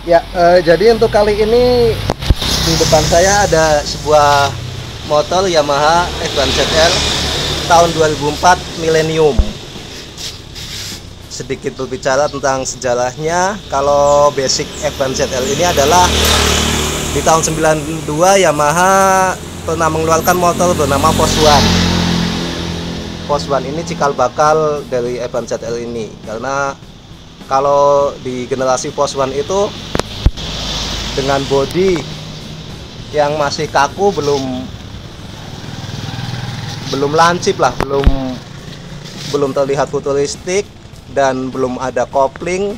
Ya, jadi untuk kali ini di depan saya ada sebuah motor Yamaha F1 ZR tahun 2004 Millennium. Sedikit berbicara tentang sejarahnya, kalau basic F1 ZR ini adalah di tahun 92 Yamaha pernah mengeluarkan motor bernama Force One. Force One ini cikal bakal dari F1 ZR ini, karena kalau di generasi Force One itu dengan bodi yang masih kaku, belum lancip lah, belum terlihat futuristik, dan belum ada kopling.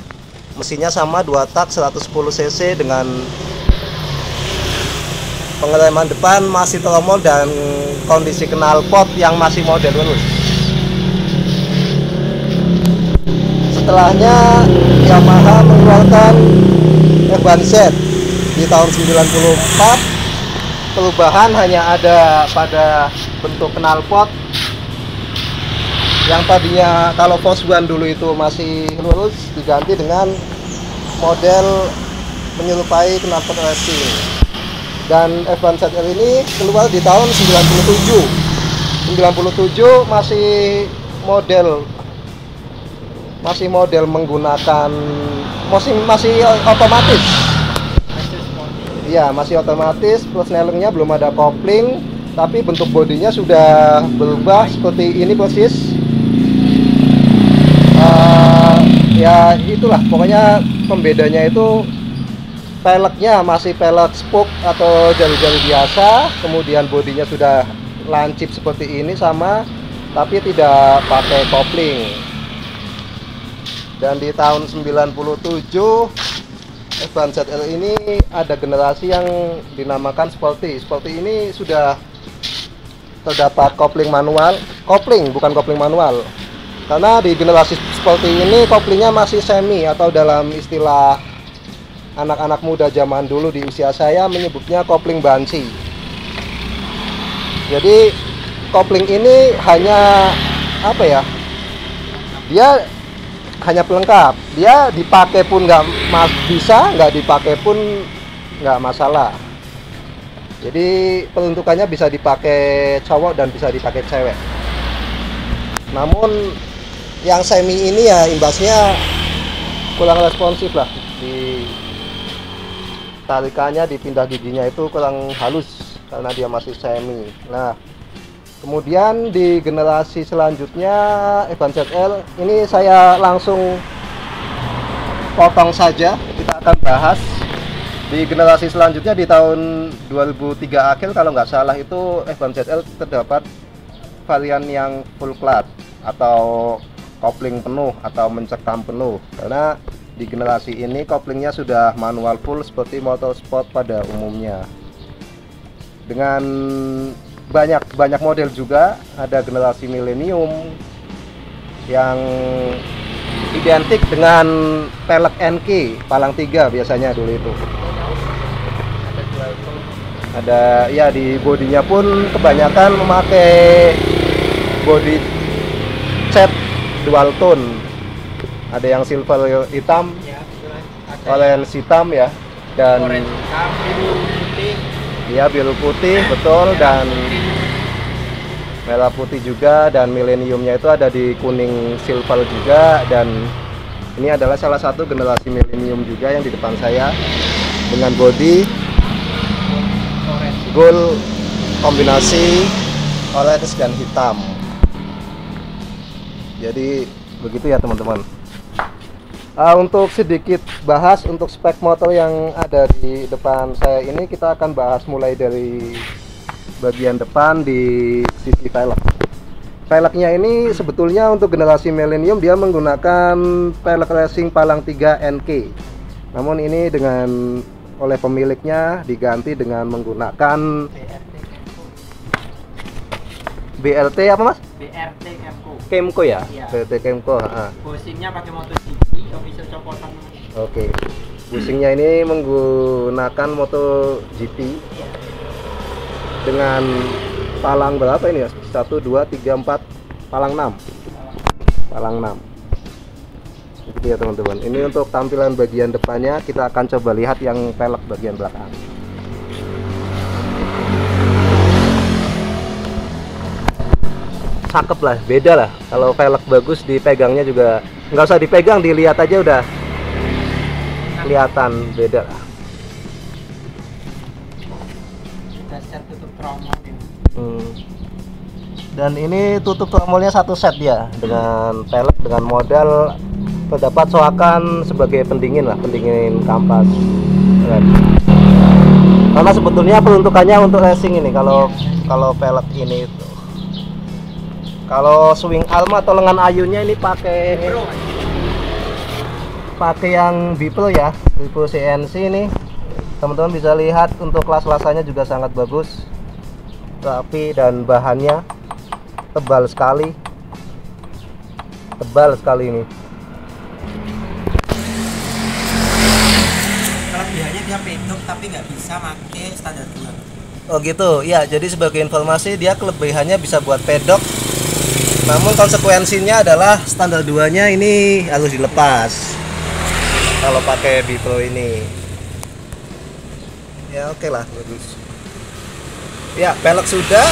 Mesinnya sama 2 tak 110 cc dengan pengereman depan masih tromol dan kondisi knalpot yang masih model lurus. Setelahnya Yamaha mengeluarkan F1Z di tahun 94. Perubahan hanya ada pada bentuk knalpot yang tadinya kalau Force One dulu itu masih lurus, diganti dengan model menyerupai knalpot racing. Dan F1 ZR ini keluar di tahun 97 masih model menggunakan masih otomatis. Iya, masih otomatis, plus snellingnya belum ada kopling, tapi bentuk bodinya sudah berubah seperti ini persis. Ya itulah, pokoknya pembedanya itu peleknya masih pelek spoke atau jari-jari biasa, kemudian bodinya sudah lancip seperti ini sama, tapi tidak pakai kopling. Dan di tahun 97 F1 ZR ini ada generasi yang dinamakan Sporty. Sporty ini sudah terdapat kopling manual, bukan kopling manual. Karena di generasi Sporty ini koplingnya masih semi, atau dalam istilah anak-anak muda zaman dulu di usia saya menyebutnya kopling bansi. Jadi kopling ini hanya apa ya? Dia hanya pelengkap. Dia dipakai pun nggak bisa, nggak dipakai pun nggak masalah. Jadi peruntukannya bisa dipakai cowok dan bisa dipakai cewek. Namun yang semi ini ya imbasnya kurang responsif lah. Di tarikannya, dipindah giginya itu kurang halus karena dia masih semi. Nah, kemudian di generasi selanjutnya F1 ZR ini saya langsung potong saja. Kita akan bahas di generasi selanjutnya di tahun 2003 akhir kalau nggak salah, itu F1 ZR terdapat varian yang full clutch atau kopling penuh atau mencekam penuh, karena di generasi ini koplingnya sudah manual full seperti motorsport pada umumnya. Dengan banyak model juga, ada generasi Millennium yang identik dengan pelek NK palang 3 biasanya dulu itu. Ada ya, di bodinya pun kebanyakan memakai body cat dual tone. Ada yang silver hitam, orange hitam ya, dan biru putih. Iya, biru putih, betul, dan merah putih juga. Dan Millenniumnya itu ada di kuning silver juga. Dan ini adalah salah satu generasi Millennium juga yang di depan saya, dengan bodi gold kombinasi orange dan hitam. Jadi begitu ya teman-teman. Untuk sedikit bahas untuk spek motor yang ada di depan saya ini, kita akan bahas mulai dari bagian depan di sisi velg. Velgnya ini sebetulnya untuk generasi Millennium dia menggunakan velg racing palang 3 NK. Namun ini oleh pemiliknya diganti dengan menggunakan BRT apa mas? BRT Kemco ya? Iya. BRT Kemco. Bushingnya pakai MotoGP, official copotan. Oke. Bushingnya ini menggunakan MotoGP. Iya. Dengan palang berapa ini ya? 1, 2, 3, 4, palang 6. Palang 6. Iya teman-teman, ini untuk tampilan bagian depannya. Kita akan coba lihat yang velg bagian belakang. Cakep lah, beda lah. Kalau velg bagus dipegangnya juga nggak usah dipegang, dilihat aja udah kelihatan beda lah. Dasar tutup tromol ini. Dan ini tutup tromolnya satu set ya, dengan velg dengan modal terdapat soakan sebagai pendingin lah, pendingin kampas. Karena sebetulnya peruntukannya untuk racing ini. Kalau velg ini itu, kalau swing arm atau lengan ayunnya ini pakai yang Bipro ya, Bipro CNC ini. Teman-teman bisa lihat untuk las-lasannya juga sangat bagus, rapi, dan bahannya tebal sekali ini. Kelebihannya dia pedok tapi nggak bisa pakai standar 2. Oh gitu ya, jadi sebagai informasi dia kelebihannya bisa buat pedok, namun konsekuensinya adalah standar 2 nya ini harus dilepas kalau pakai Bipro ini. Ya oke lah, bagus ya. Velg sudah,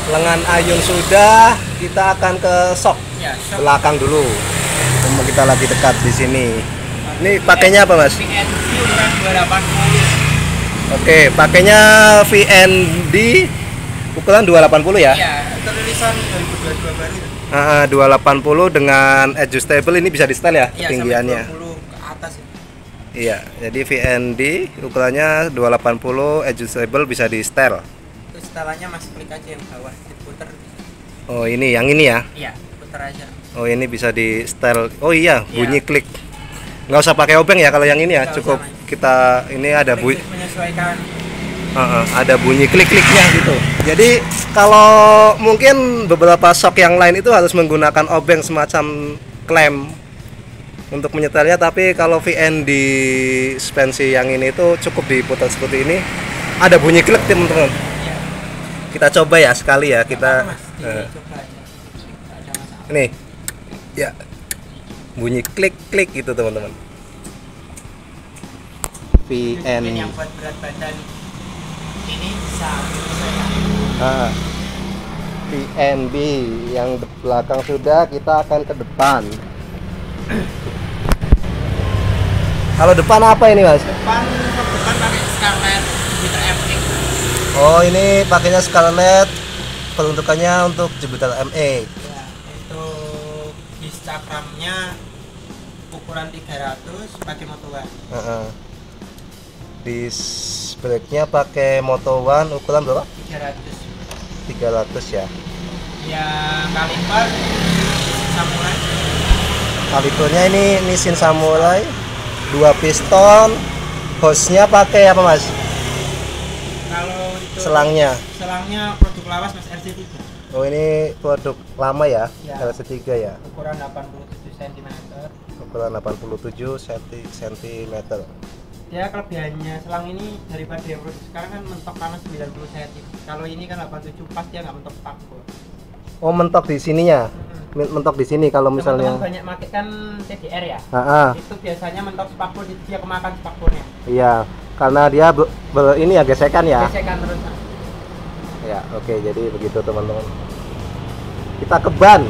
lengan ayun sudah, kita akan ke shock Ya, shock belakang dulu. Kita lagi dekat di sini. Ini pakainya apa mas? VND ukuran 280. Oke, pakainya VND ukuran 280 ya? Iya, itu rilisan 2022 baru. 280 dengan adjustable, ini bisa di setel ya, Iya, ketinggiannya. sampai 20 ke atas ya. Iya, jadi VND ukurannya 280, adjustable, bisa di setel. Itu setelannya masih klik aja yang bawah, diputer. Oh ini, yang ini ya? Iya, puter aja. Oh ini bisa di setel. Oh iya, Iya. bunyi klik. Nggak usah pakai obeng ya kalau yang ini ya, Nggak cukup usah, Mas. kita ini ada bunyi. Menyesuaikan. Ada bunyi klik-kliknya gitu. Jadi kalau mungkin beberapa shock yang lain itu harus menggunakan obeng semacam klem untuk menyetelnya, tapi kalau VN di suspensi yang ini itu cukup diputar seperti ini, ada bunyi klik teman-teman. Iya. Kita coba ya sekali ya, kita Mas, dicoba aja. Nggak ada masalah. ini ya, bunyi klik-klik gitu teman-teman. VN Mungkin yang buat berat badan ini bisa VNB yang belakang sudah, kita akan ke depan. Kalau depan apa ini mas? depan pakai Scarlett Jupiter FX. Oh ini pakainya Scarlett, peruntukannya untuk Jupiter MX. Ya, untuk disc cakramnya ukuran 300 pakai Moto One. Disc brake-nya pakai Moto One ukuran berapa? 300. 300 ya. Yang kaliper Samurai. Kalipernya ini Nissin Samurai, 2 piston. Hose-nya pakai apa mas? Kalau itu Selangnya. selangnya produk lawas Mas RC3. Oh ini produk lama ya, Ya. LC3 ya. Ukuran 87 cm. Ukuran 87 cm. Ya kelebihannya selang ini daripada yang produk sekarang kan mentok karena 90 cm. Kalau ini kan 87 pas dia nggak mentok spakbor. Oh mentok di sininya, mentok di sini kalau misalnya. Teman-teman banyak pakai kan CDR ya. Itu biasanya mentok spakbor, dia kemakan spakbornya. Iya, karena dia ini ya gesekan ya. Gesekan terus. Ya oke, jadi begitu teman-teman. Kita ke ban.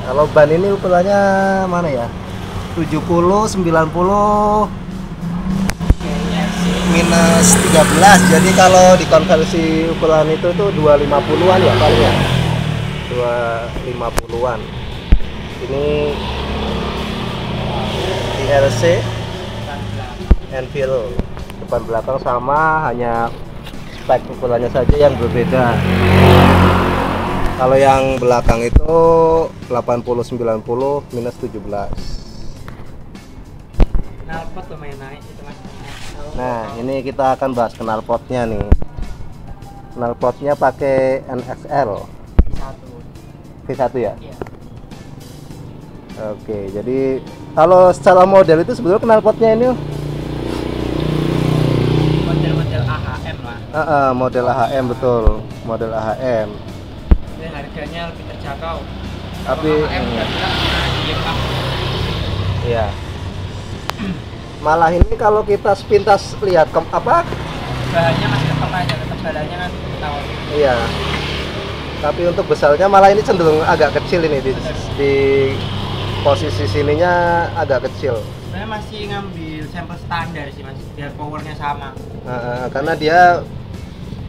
Kalau ban ini ukurannya mana ya? 70, 90, minus 13. Jadi kalau dikonversi ukuran itu tuh 250-an ya paling ya. 250-an. Ini TRC Enviro, depan belakang sama, hanya spek ukurannya saja yang berbeda. Kalau yang belakang itu 80 90 minus 17. Knalpot lumayan naik itu Mas. Nah, ini kita akan bahas knalpotnya nih. Knalpotnya pakai NXL V1 ya? Iya. Oke, jadi kalau secara model itu sebetulnya knalpotnya ini Model-model AHM lah. model AHM, betul, model AHM. Jadi harganya lebih terjangkau. Tapi AHM udah bilang nah, Iya. Malah ini kalau kita sepintas lihat bahannya masih tetap aja, tetap badannya kan ketahuan. iya. Tapi untuk besarnya malah ini cenderung agak kecil ini di posisi sininya agak kecil. Saya masih ngambil sampel standar sih mas, biar powernya sama. Karena dia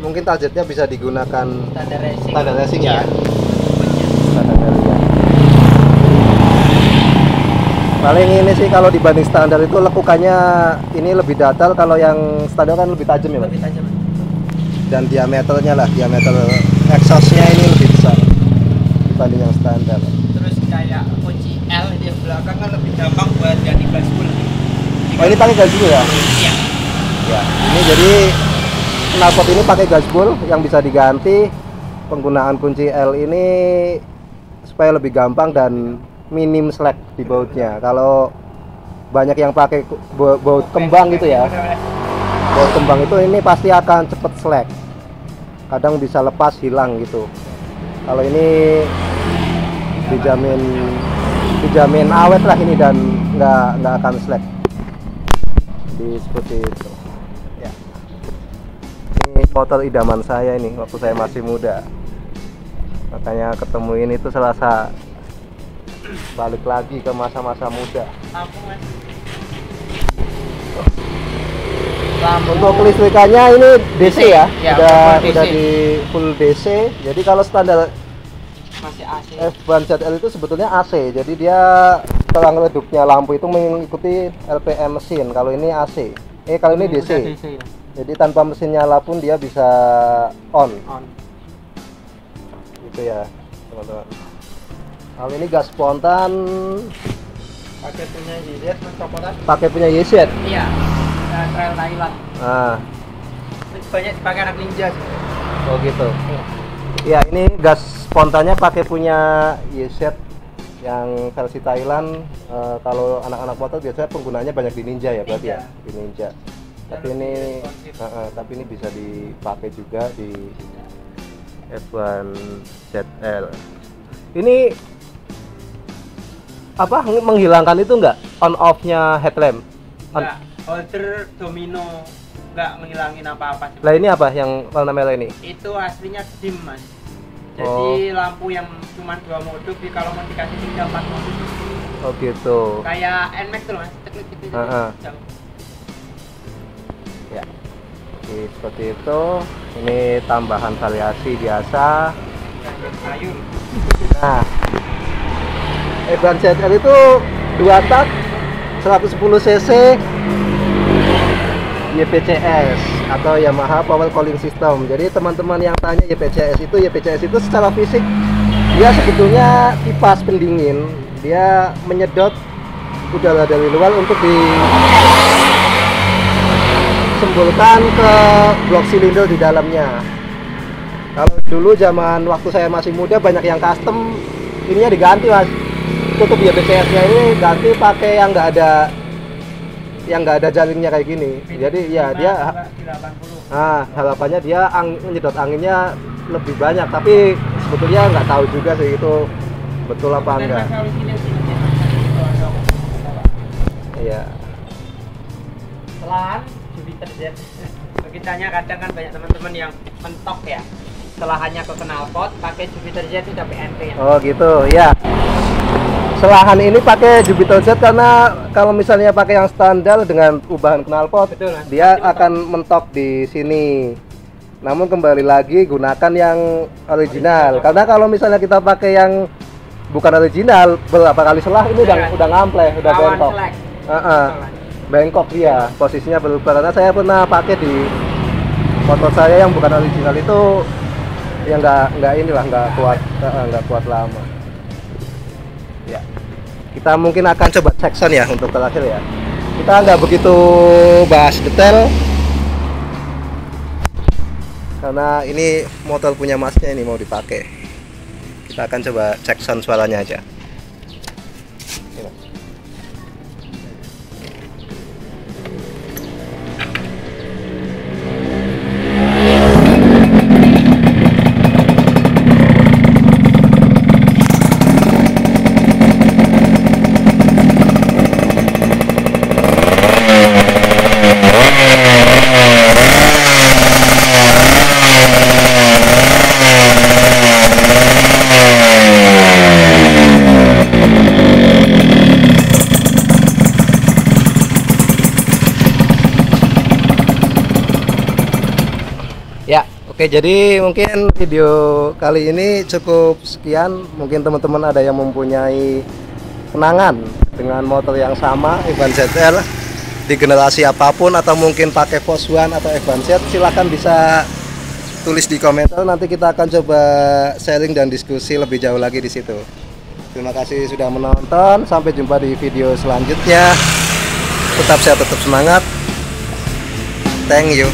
mungkin targetnya bisa digunakan Standar racing ya. Iya. Standar racing. Paling ini sih kalau dibanding standar itu lekukannya ini lebih datar, kalau yang standar kan lebih tajam ya mas. Lebih tajam. Dan diameternya lah, diameter exhaustnya ini lebih besar dibanding yang standar. Terus kayak kunci L di belakang kan lebih gampang buat ganti gasbul. Oh ini pakai gasbul ya? Iya. Ya, ini jadi knalpot ini pakai gasbul yang bisa diganti. Penggunaan kunci L ini supaya lebih gampang dan minim slack di bautnya. Kalau banyak yang pakai baut kembang gitu ya, baut kembang itu ini pasti akan cepet slack. Kadang bisa lepas hilang gitu. Kalau ini dijamin awet lah ini dan nggak akan slack. Seperti itu. Ya. Ini motor idaman saya ini waktu saya masih muda. Makanya ketemu ini tuh serasa balik lagi ke masa-masa muda. Untuk kelistrikannya ini DC ya, Ya, udah di full DC. Jadi kalau standar masih AC. F1ZL itu sebetulnya AC. Jadi dia terang redupnya lampu itu mengikuti LPM mesin. Kalau ini AC. Kalau ini DC. DC ya. Jadi tanpa mesin nyala pun dia bisa on. Gitu ya, teman-teman. Kalau ini gas spontan Pakai punya YZ mencopotan. pakai punya YZ. Iya. Trail Thailand. Nah, Banyak dipakai anak ninja sih. oh gitu. Ya, ini gas spontannya pakai punya YZ yang versi Thailand. Kalau anak-anak motor biasanya penggunanya banyak di Ninja ya berarti ya, di Ninja. Tapi ini bisa dipakai juga di F1 ZL. Ini apa menghilangkan itu enggak on off-nya headlamp? Enggak, holder domino enggak ngilangin apa-apa sih. Lah ini apa yang warna merah ini? Itu aslinya dim mas. Jadi lampu yang cuma 2 mode, kalau mau dikasih 3-4 mode. Oh gitu. Kayak NMAX tuh mas, teknik gitu. Ya. Oke, seperti itu. Ini tambahan variasi biasa. Sayur. Nah, F1 ZL itu 2 tak 110 cc YPCS atau Yamaha Power Cooling System. Jadi teman-teman yang tanya YPCS itu secara fisik dia sebetulnya kipas pendingin. Dia menyedot udara dari luar untuk disemburkan ke blok silinder di dalamnya. Kalau dulu zaman waktu saya masih muda banyak yang custom ininya diganti mas. Tutup YPCS-nya ini ganti pakai yang nggak ada jaringnya kayak gini. Jadi ya dia harapannya dia menyedot anginnya lebih banyak, tapi sebetulnya nggak tahu juga sih itu betul apa enggak. Iya. Selahan Jupiter Z. Kita kadang kan banyak teman-teman yang mentok ya. Selahannya ke knalpot pakai Jupiter Z udah PNP ya. Oh gitu, ya. Selahan ini pakai Jupiter Z karena kalau misalnya pakai yang standar dengan ubahan knalpot, betul, dia akan mentok di sini. Namun kembali lagi gunakan yang original. Karena kalau misalnya kita pakai yang bukan original, berapa kali selah ini udah ngampleh, udah bengkok. Bengkok dia, posisinya berubah. Karena saya pernah pakai di motor saya yang bukan original itu yang nggak kuat lama. Ya, kita mungkin akan coba cek sound ya untuk terakhir ya. Kita nggak begitu bahas detail karena ini motor punya masnya ini mau dipakai. Kita akan coba cek sound suaranya aja. Oke, jadi mungkin video kali ini cukup sekian. Mungkin teman-teman ada yang mempunyai kenangan dengan motor yang sama Evan ZL di generasi apapun, atau mungkin pakai Force One atau Evan Z, silahkan bisa tulis di komentar. Nanti kita akan coba sharing dan diskusi lebih jauh lagi di situ. Terima kasih sudah menonton. Sampai jumpa di video selanjutnya. Tetap sehat, tetap semangat. Thank you.